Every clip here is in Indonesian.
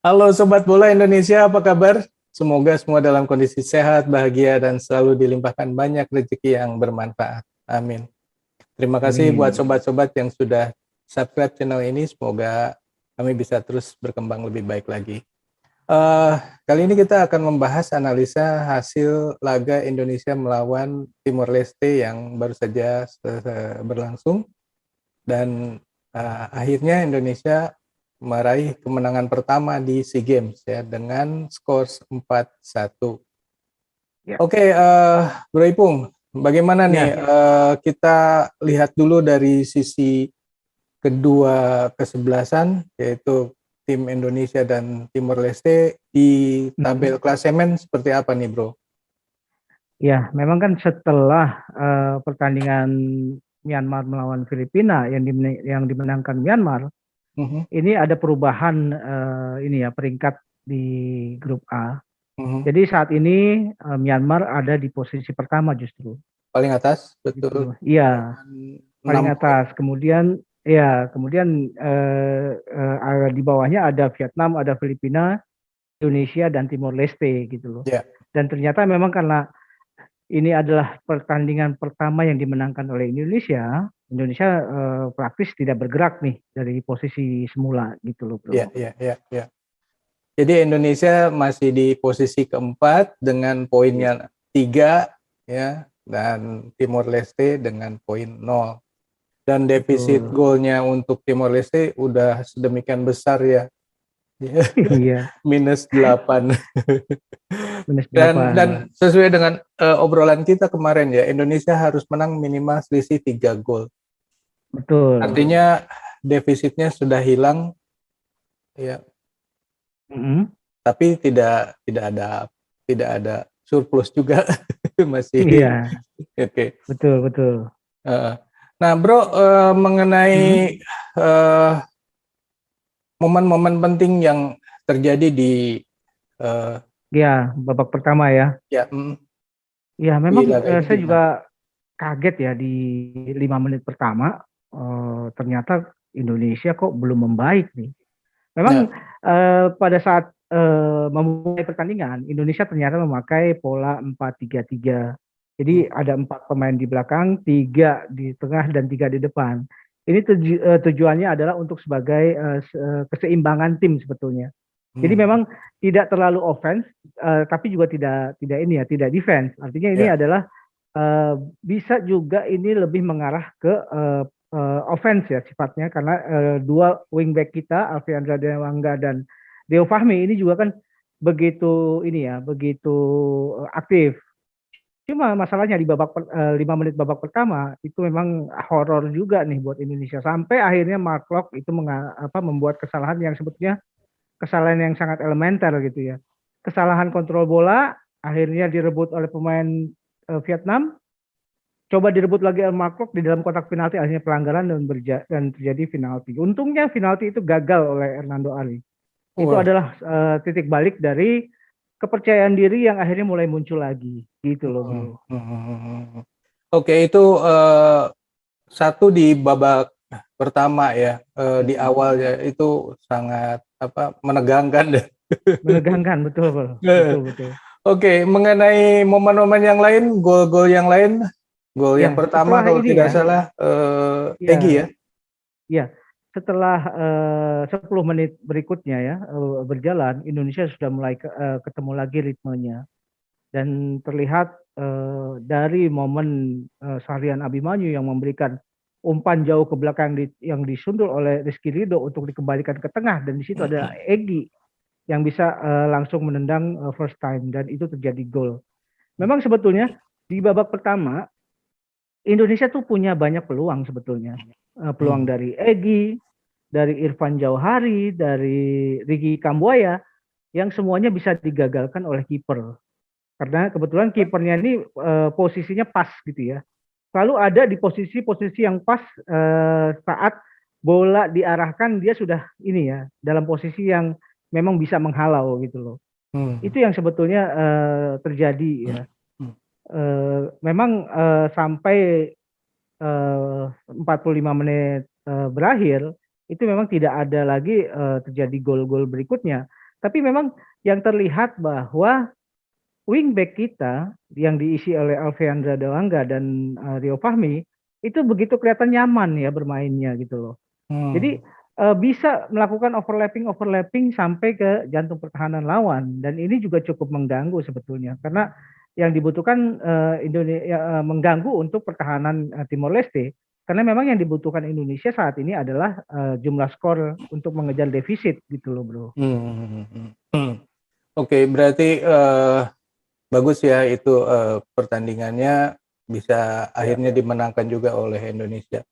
Halo Sobat Bola Indonesia, apa kabar? Semoga semua dalam kondisi sehat, bahagia, dan selalu dilimpahkan banyak rezeki yang bermanfaat. Amin. Terima kasih buat Amin. sobat-sobat yang sudah subscribe channel ini. Semoga kami bisa terus berkembang lebih baik lagi. Eh, Kali ini kita akan membahas analisa hasil laga Indonesia melawan Timor Leste yang baru saja berlangsung. Dan akhirnya Indonesia meraih kemenangan pertama di SEA Games ya dengan skor 4-1. Ya, Oke, Bro Ipung, bagaimana nih ya. kita lihat dulu dari sisi kedua kesebelasan yaitu tim Indonesia dan Timor Leste di Mhm. tabel klasemen seperti apa nih, Bro? Ya, memang kan setelah pertandingan Myanmar melawan Filipina yang dimenangkan Myanmar, Mhm, ini ada perubahan ini ya peringkat di grup A. mhm. Jadi saat ini Myanmar ada di posisi pertama justru, Paling atas, gitu. betul, Iya, dengan paling 6 poin. atas. Kemudian di bawahnya ada Vietnam, ada Filipina, Indonesia dan Timor Leste gitu loh. Ya. Dan ternyata memang karena ini adalah pertandingan pertama yang dimenangkan oleh Indonesia. Indonesia praktis tidak bergerak nih dari posisi semula gitu loh, bro. Ya, ya, ya, ya. Jadi Indonesia masih di posisi keempat dengan Iya. poinnya 3 ya, dan Timor Leste dengan poin 0. Dan defisit Betul. golnya untuk Timor Leste udah sedemikian besar ya. Iya, Minus 8. minus Dan 8. sesuai dengan obrolan kita kemarin ya, Indonesia harus menang minimal selisih 3 gol. Betul. Artinya defisitnya sudah hilang ya, Mm-mm. tapi tidak ada surplus juga. Masih Iya, oke. betul, betul. Nah, Bro, mengenai Mm. eh, momen-momen penting yang terjadi di eh, Ya, babak pertama ya. ya Ya, di memang laga ini saya juga gimana? kaget ya di 5 menit pertama. Ternyata Indonesia kok belum membaik nih. Ya, Memang pada saat memulai pertandingan, Indonesia ternyata memakai pola 4-3-3. mm, Jadi ada 4 pemain di belakang, 3 di tengah dan 3 di depan. Ini tujuannya adalah untuk sebagai keseimbangan tim sebetulnya. Jadi mm, memang tidak terlalu offense, tapi juga tidak tidak ini ya, tidak defense. Artinya ini ya, adalah eh, bisa juga ini lebih mengarah ke offense ya sifatnya karena dua wingback kita Alfiandra Dewangga dan Deo Fahmi ini juga kan begitu ini ya begitu aktif. Cuma masalahnya di 5 menit babak pertama itu memang horor juga nih buat Indonesia sampai akhirnya Mark Locke itu membuat kesalahan yang sebetulnya kesalahan yang sangat elementer gitu ya. Kesalahan kontrol bola akhirnya direbut oleh pemain Vietnam, coba direbut lagi Mark Klok di dalam kotak penalti akhirnya pelanggaran dan terjadi penalti. Untungnya penalti itu gagal oleh Hernando Ali. Itu wah, adalah titik balik dari kepercayaan diri yang akhirnya mulai muncul lagi gitu loh, mm, bro. Oke, itu satu di babak pertama ya, di awal ya itu sangat apa menegangkan deh. Menegangkan, betul, bro. Betul, betul. Oke, mengenai momen-momen yang lain, gol-gol yang lain, gol yang Ya, pertama setelah kalau ini tidak ya, salah Egy ya. ya, ya, setelah 10 menit berikutnya ya berjalan, Indonesia sudah mulai ketemu lagi ritmenya. Dan terlihat dari momen Sahrian Abimanyu yang memberikan umpan jauh ke belakang yang disundul oleh Rizky Ridho untuk dikembalikan ke tengah dan di situ ada Egi yang bisa langsung menendang first time dan itu terjadi gol. Memang sebetulnya di babak pertama Indonesia tuh punya banyak peluang sebetulnya. Peluang Hmm. dari Egi, dari Irfan Jauhari, dari Ricky Kambuaya yang semuanya bisa digagalkan oleh kiper. Karena kebetulan kipernya ini posisinya pas gitu ya. Selalu ada di posisi-posisi yang pas saat bola diarahkan dia sudah ini ya dalam posisi yang memang bisa menghalau gitu loh. Hmm. Itu yang sebetulnya terjadi ya. Hmm. Memang sampai 45 menit berakhir itu memang tidak ada lagi terjadi gol-gol berikutnya. Tapi memang yang terlihat bahwa wingback kita yang diisi oleh Alfeandra Dewangga dan Rio Fahmi itu begitu kelihatan nyaman ya bermainnya gitu loh. Jadi bisa melakukan overlapping sampai ke jantung pertahanan lawan dan ini juga cukup mengganggu sebetulnya karena yang dibutuhkan Indonesia mengganggu untuk pertahanan Timor Leste karena memang yang dibutuhkan Indonesia saat ini adalah jumlah skor untuk mengejar defisit gitu loh bro. Oke, berarti bagus ya itu pertandingannya bisa akhirnya dimenangkan juga oleh Indonesia.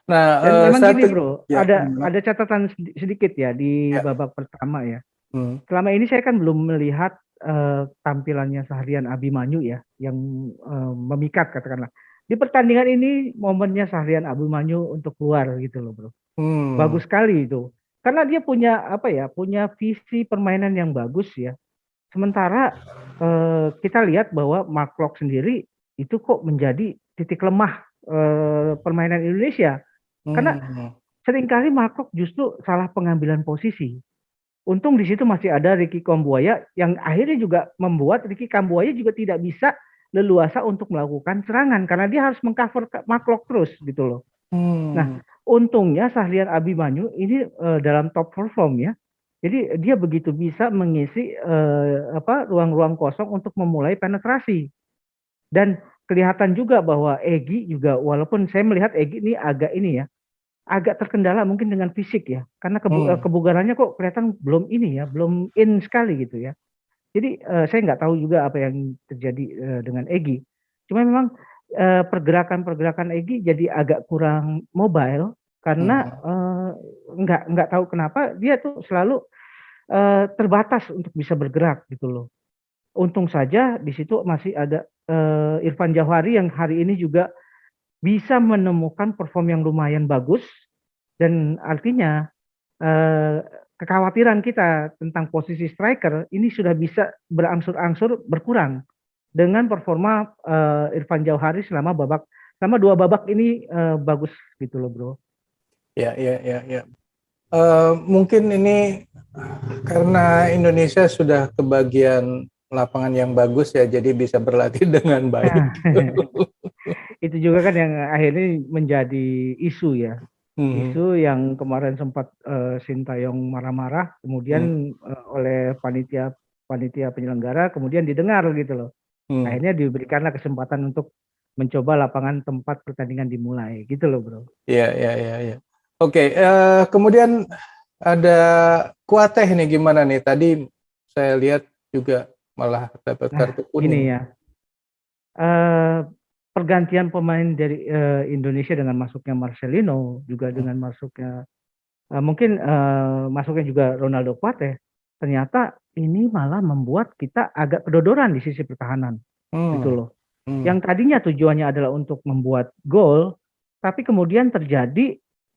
Nah, Dan memang gini bro, ya, ada catatan sedikit ya di ya. babak pertama ya. Selama ini saya kan belum melihat tampilannya Sahrian Abimanyu ya, yang memikat katakanlah. Di pertandingan ini momennya Sahrian Abimanyu untuk keluar gitu loh bro. Bagus sekali itu. Karena dia punya apa ya, punya visi permainan yang bagus ya. Sementara kita lihat bahwa Mark Klok sendiri itu kok menjadi titik lemah permainan Indonesia. Karena seringkali Mark Klok justru salah pengambilan posisi. Untung di situ masih ada Ricky Kambuaya yang akhirnya juga membuat Ricky Kambuaya juga tidak bisa leluasa untuk melakukan serangan karena dia harus mengcover Mark Klok terus gitu loh. Nah, untungnya Sahrian Abimanyu ini dalam top perform ya. Jadi dia begitu bisa mengisi ruang-ruang kosong untuk memulai penetrasi. Dan kelihatan juga bahwa Egy juga walaupun saya melihat Egy ini agak terkendala mungkin dengan fisik ya. Karena kebugarannya kok kelihatan belum ini ya, belum in sekali gitu ya. Jadi saya nggak tahu juga apa yang terjadi dengan Egy. Cuma memang pergerakan-pergerakan Egy jadi agak kurang mobile karena nggak tahu kenapa dia tuh selalu terbatas untuk bisa bergerak gitu loh. Untung saja di situ masih ada Irfan Jauhari yang hari ini juga bisa menemukan perform yang lumayan bagus dan artinya kekhawatiran kita tentang posisi striker ini sudah bisa berangsur-angsur berkurang dengan performa Irfan Jauhari selama dua babak ini bagus gitu loh bro. Ya. Mungkin ini karena Indonesia sudah kebagian lapangan yang bagus ya, jadi bisa berlatih dengan baik. Itu juga kan yang akhirnya menjadi isu ya. Isu yang kemarin sempat Sintayong marah-marah, kemudian oleh panitia penyelenggara, kemudian didengar gitu loh. Akhirnya diberikanlah kesempatan untuk mencoba lapangan tempat pertandingan dimulai, gitu loh bro. Iya. Oke, kemudian ada Kuateh nih gimana nih? Tadi saya lihat juga malah dapat kartu kuning. Ini ya. Pergantian pemain dari Indonesia dengan masuknya Marcelino, juga dengan masuknya mungkin masuknya juga Ronaldo Kuateh, ternyata ini malah membuat kita agak kedodoran di sisi pertahanan, gitu loh. Yang tadinya tujuannya adalah untuk membuat gol, tapi kemudian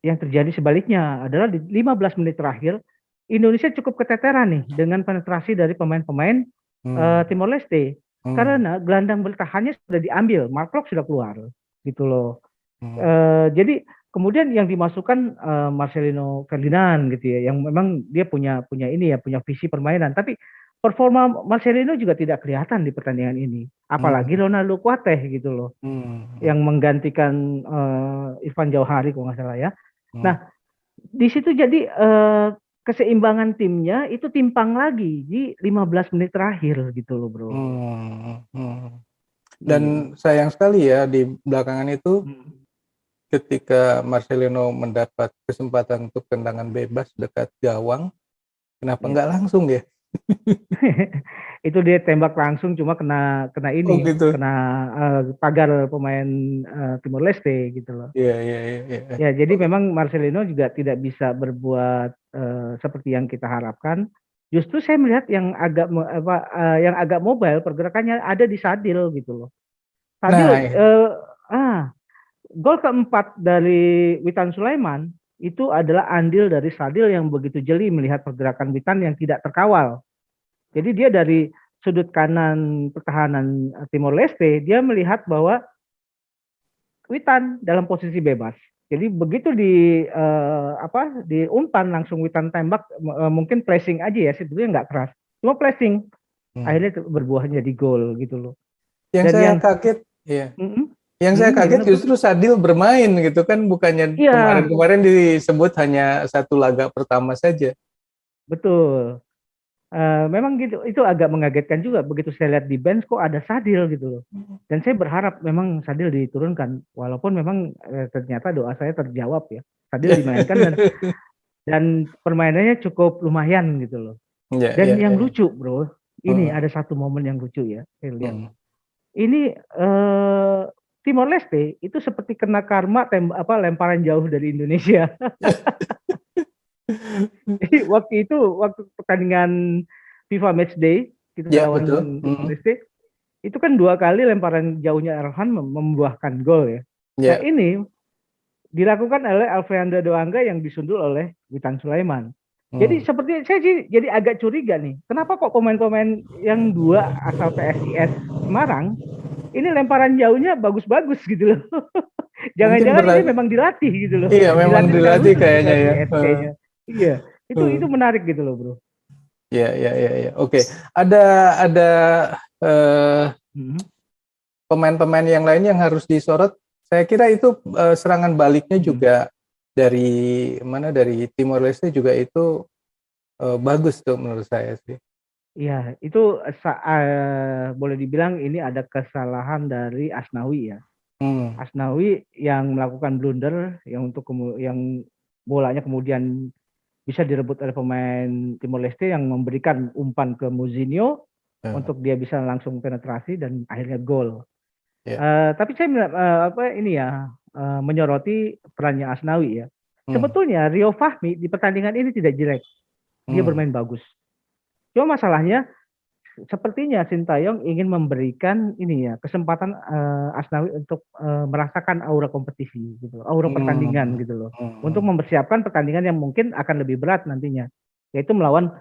yang terjadi sebaliknya adalah di 15 menit terakhir Indonesia cukup keteteran nih dengan penetrasi dari pemain-pemain Timor Leste. Karena gelandang bertahannya sudah diambil, Mark Klok sudah keluar, gitu loh. Jadi kemudian yang dimasukkan Marcelino Ferdinand gitu ya, yang memang dia punya visi permainan. Tapi performa Marcelino juga tidak kelihatan di pertandingan ini. Apalagi Ronaldo Kuateh gitu loh, yang menggantikan Irfan Jauhari kalau nggak salah ya. Nah di situ jadi keseimbangan timnya itu timpang lagi di 15 menit terakhir gitu loh bro. Dan sayang sekali ya di belakangan itu ketika Marcelino mendapat kesempatan untuk tendangan bebas dekat gawang, kenapa nggak langsung ya? Itu dia tembak langsung cuma kena ini, gitu. kena pagar pemain Timor Leste gitu loh. Iya. Ya jadi memang Marcelino juga tidak bisa berbuat seperti yang kita harapkan. Justru saya melihat yang agak mobile pergerakannya ada di Sadil gitu loh. Sadil gol keempat dari Witan Sulaiman itu adalah andil dari Sadil yang begitu jeli melihat pergerakan Witan yang tidak terkawal. Jadi dia dari sudut kanan pertahanan Timor Leste, dia melihat bahwa Witan dalam posisi bebas. Jadi begitu di umpan langsung Witan tembak, mungkin flashing aja ya, sebetulnya nggak keras, cuma flashing, akhirnya berbuah jadi gol gitu loh. Yang Dan saya yang kaget, ya. mm-mm, Yang saya kaget gimana bro? justru Sadil bermain gitu kan, bukannya Iya, kemarin-kemarin disebut hanya satu laga pertama saja. betul. Memang gitu, itu agak mengagetkan juga begitu saya lihat di bench kok ada Sadil gitu loh. Dan saya berharap memang Sadil diturunkan, walaupun memang ternyata doa saya terjawab ya. Sadil dimainkan dan permainannya cukup lumayan gitu loh. Ya, Dan ya, yang ya. lucu bro, ini Heeh. ada satu momen yang lucu ya, saya lihat. Hmm. Ini Timor Leste itu seperti kena karma lemparan jauh dari Indonesia. Jadi waktu pertandingan FIFA Matchday kita Ya, betul. lawan Timor Hmm. Leste, itu kan 2 kali lemparan jauhnya Erhan membuahkan gol ya. Nah Ya. ini dilakukan oleh Alfreandro Doanga yang disundul oleh Witan Sulaiman. Jadi Hmm. seperti saya sih jadi agak curiga nih, kenapa kok pemain-pemain yang dua asal PSIS Semarang ini lemparan jauhnya bagus-bagus gitu loh. Mungkin Jangan-jangan ini memang dilatih gitu loh, iya, memang dilatih secara dilatih khusus kayaknya juga ya. si SC-nya. Iya, itu menarik gitu loh bro. Ya, ya, ya, ya. Oke. Ada eh, Hmm. pemain-pemain yang lain yang harus disorot. Saya kira itu serangan baliknya Hmm. juga dari mana, dari Timor Leste juga itu bagus tuh menurut saya sih. Iya, itu boleh dibilang ini ada kesalahan dari Asnawi ya. Hmm. Asnawi yang melakukan blunder yang bolanya kemudian bisa direbut oleh pemain Timor Leste yang memberikan umpan ke Mouzinho Ya, untuk dia bisa langsung penetrasi dan akhirnya gol. ya. Tapi saya menyoroti perannya Asnawi ya. Hmm. Sebetulnya Rio Fahmi di pertandingan ini tidak jelek, dia Hmm. bermain bagus. Cuma masalahnya sepertinya Sintayong ingin memberikan ini ya kesempatan Asnawi untuk merasakan aura kompetisi gitu, aura pertandingan Hmm. gitu loh, untuk Hmm. mempersiapkan pertandingan yang mungkin akan lebih berat nantinya, yaitu melawan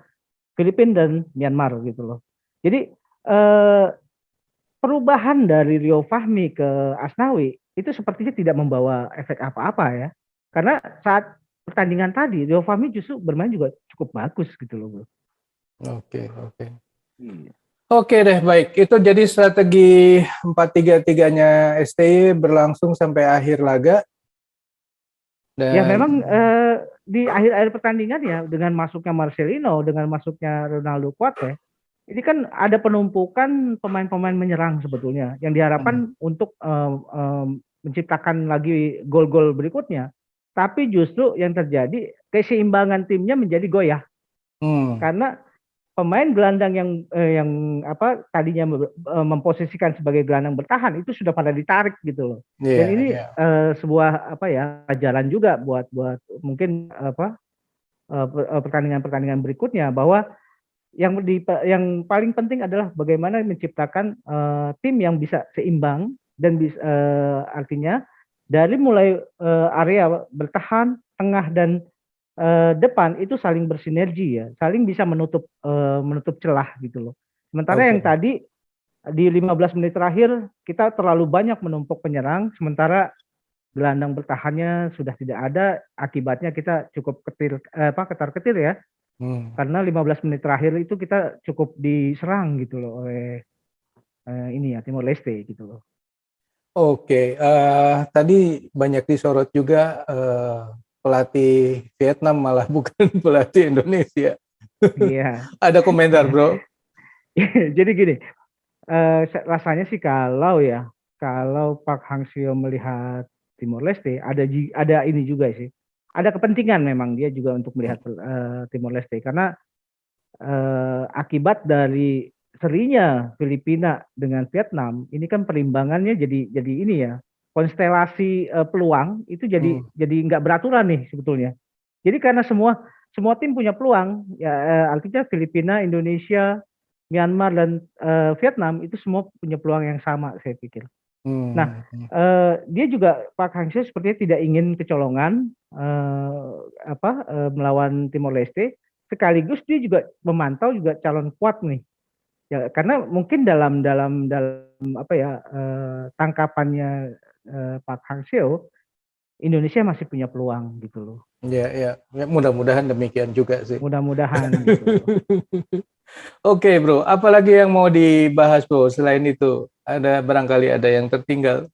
Filipina dan Myanmar gitu loh. Jadi eh, perubahan dari Rio Fahmi ke Asnawi itu sepertinya tidak membawa efek apa-apa ya, karena saat pertandingan tadi Rio Fahmi justru bermain juga cukup bagus gitu loh bro. Oke, oke. Iya. Oke deh, baik. Itu jadi strategi 4-3-3-nya STY berlangsung sampai akhir laga Ya dan memang di akhir-akhir pertandingan ya dengan masuknya Marcelino, dengan masuknya Ronaldo Kuate, ini kan ada penumpukan pemain-pemain menyerang sebetulnya yang hmm, diharapkan untuk menciptakan lagi gol-gol berikutnya. Tapi justru yang terjadi keseimbangan timnya menjadi goyah hmm, karena pemain gelandang tadinya memposisikan sebagai gelandang bertahan itu sudah pada ditarik gitu loh. Dan iya, ini iya. sebuah pelajaran juga buat mungkin pertandingan-pertandingan berikutnya, bahwa yang paling penting adalah bagaimana menciptakan tim yang bisa seimbang dan artinya dari mulai area bertahan, tengah dan depan itu saling bersinergi ya, saling bisa menutup celah gitu loh. Sementara yang Oke. tadi di 15 menit terakhir kita terlalu banyak menumpuk penyerang, sementara gelandang bertahannya sudah tidak ada, akibatnya kita cukup ketar-ketir ya, Hmm. karena 15 menit terakhir itu kita cukup diserang gitu loh oleh ini ya Timor Leste gitu loh. Oke, tadi banyak disorot juga pelatih Vietnam malah bukan pelatih Indonesia. Iya. Ada komentar, Bro? Jadi gini, rasanya sih kalau Park Hang-seo melihat Timor Leste ada ini juga sih. Ada kepentingan memang dia juga untuk melihat Timor Leste karena akibat dari serinya Filipina dengan Vietnam ini kan perimbangannya jadi ini ya, konstelasi peluang itu Hmm. jadi nggak beraturan nih sebetulnya. Jadi karena semua semua tim punya peluang ya, artinya Filipina, Indonesia, Myanmar dan Vietnam itu semua punya peluang yang sama saya pikir. Nah, Hmm. Hmm. dia juga Pak Hangzhou sepertinya tidak ingin kecolongan melawan Timor Leste, sekaligus dia juga memantau juga calon kuat nih. Ya, karena mungkin dalam tangkapannya Pak Hangzhou Indonesia masih punya peluang gitu loh. Ya, ya, ya, mudah-mudahan demikian juga sih. Mudah-mudahan gitu loh. Oke, bro. Apalagi yang mau dibahas, bro? Selain itu, ada barangkali ada yang tertinggal.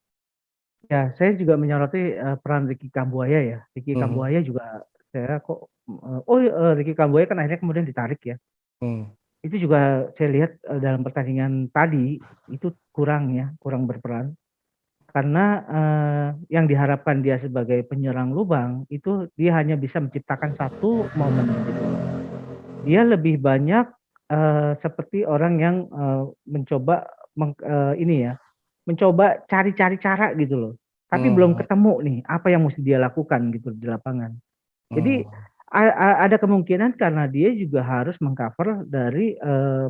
Ya, saya juga menyoroti peran Ricky Kambuaya ya. Ricky Hmm, Kambuaya juga saya kok Ricky Kambuaya kan akhirnya kemudian ditarik ya. hmm, Itu juga saya lihat dalam pertandingan tadi itu kurang ya, kurang berperan. Karena yang diharapkan dia sebagai penyerang lubang itu dia hanya bisa menciptakan satu momen gitu loh. Dia lebih banyak seperti orang yang mencoba ini ya, mencoba cari-cari cara gitu loh. Tapi belum hmm, ketemu nih apa yang mesti dia lakukan gitu di lapangan. Jadi hmm, ada kemungkinan karena dia juga harus mengcover dari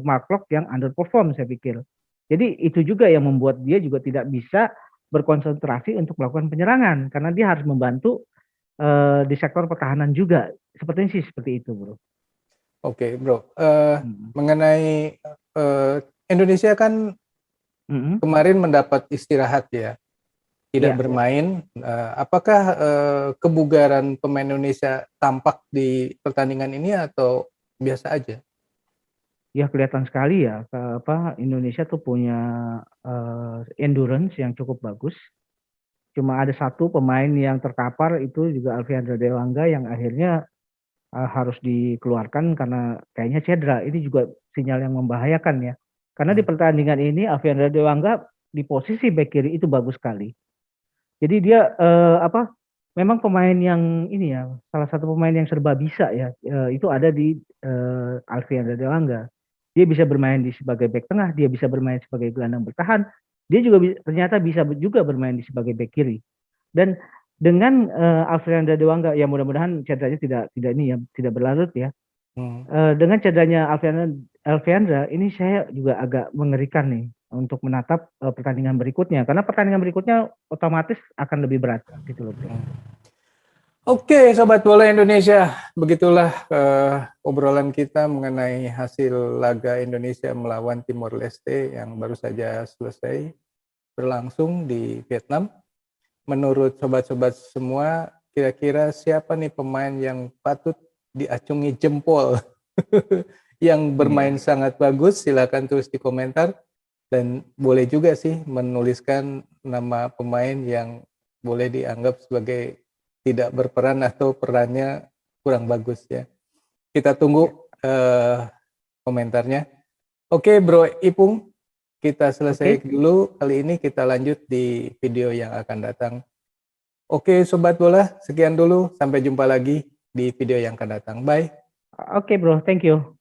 Mark Locke yang underperform saya pikir. Jadi itu juga yang membuat dia juga tidak bisa berkonsentrasi untuk melakukan penyerangan karena dia harus membantu di sektor pertahanan juga. Sepertinya sih seperti itu, Bro. Oke, bro. Mm. Mengenai eh, Indonesia kan Mm-mm. kemarin mendapat istirahat ya, tidak Iya, bermain. Apakah kebugaran pemain Indonesia tampak di pertandingan ini atau biasa aja? ya kelihatan sekali ya Indonesia tuh punya endurance yang cukup bagus. Cuma ada satu pemain yang terkapar itu juga Alfiandra Dewangga yang akhirnya harus dikeluarkan karena kayaknya cedera. Ini juga sinyal yang membahayakan ya. Karena di Hmm, pertandingan ini Alfiandra Dewangga di posisi bek kiri itu bagus sekali. Jadi dia memang pemain yang ini ya, salah satu pemain yang serba bisa ya. Itu ada di Alfiandra Dewangga. Dia bisa bermain di sebagai bek tengah, dia bisa bermain sebagai gelandang bertahan. Dia juga ternyata bisa juga bermain di sebagai bek kiri. Dan dengan Alfiandra Dewangga, ya mudah-mudahan cederanya tidak ini ya, tidak berlarut ya. hmm. Dengan cederanya Alfiandra, ini saya juga agak mengerikan nih untuk menatap pertandingan berikutnya. Karena pertandingan berikutnya otomatis akan lebih berat gitu loh, Bro. Oke, Sobat Bola Indonesia, begitulah obrolan kita mengenai hasil laga Indonesia melawan Timor Leste yang baru saja selesai berlangsung di Vietnam. Menurut sobat-sobat semua, kira-kira siapa nih pemain yang patut diacungi jempol yang bermain Iya. sangat bagus? Silakan tulis di komentar dan boleh juga sih menuliskan nama pemain yang boleh dianggap sebagai tidak berperan atau perannya kurang bagus ya. Kita Ya. tunggu komentarnya. Oke, Bro Ipung, kita selesai Oke. dulu. Kali ini kita lanjut di video yang akan datang. Oke, Sobat Bola, sekian dulu. Sampai jumpa lagi di video yang akan datang. Bye. Oke, Bro. Thank you.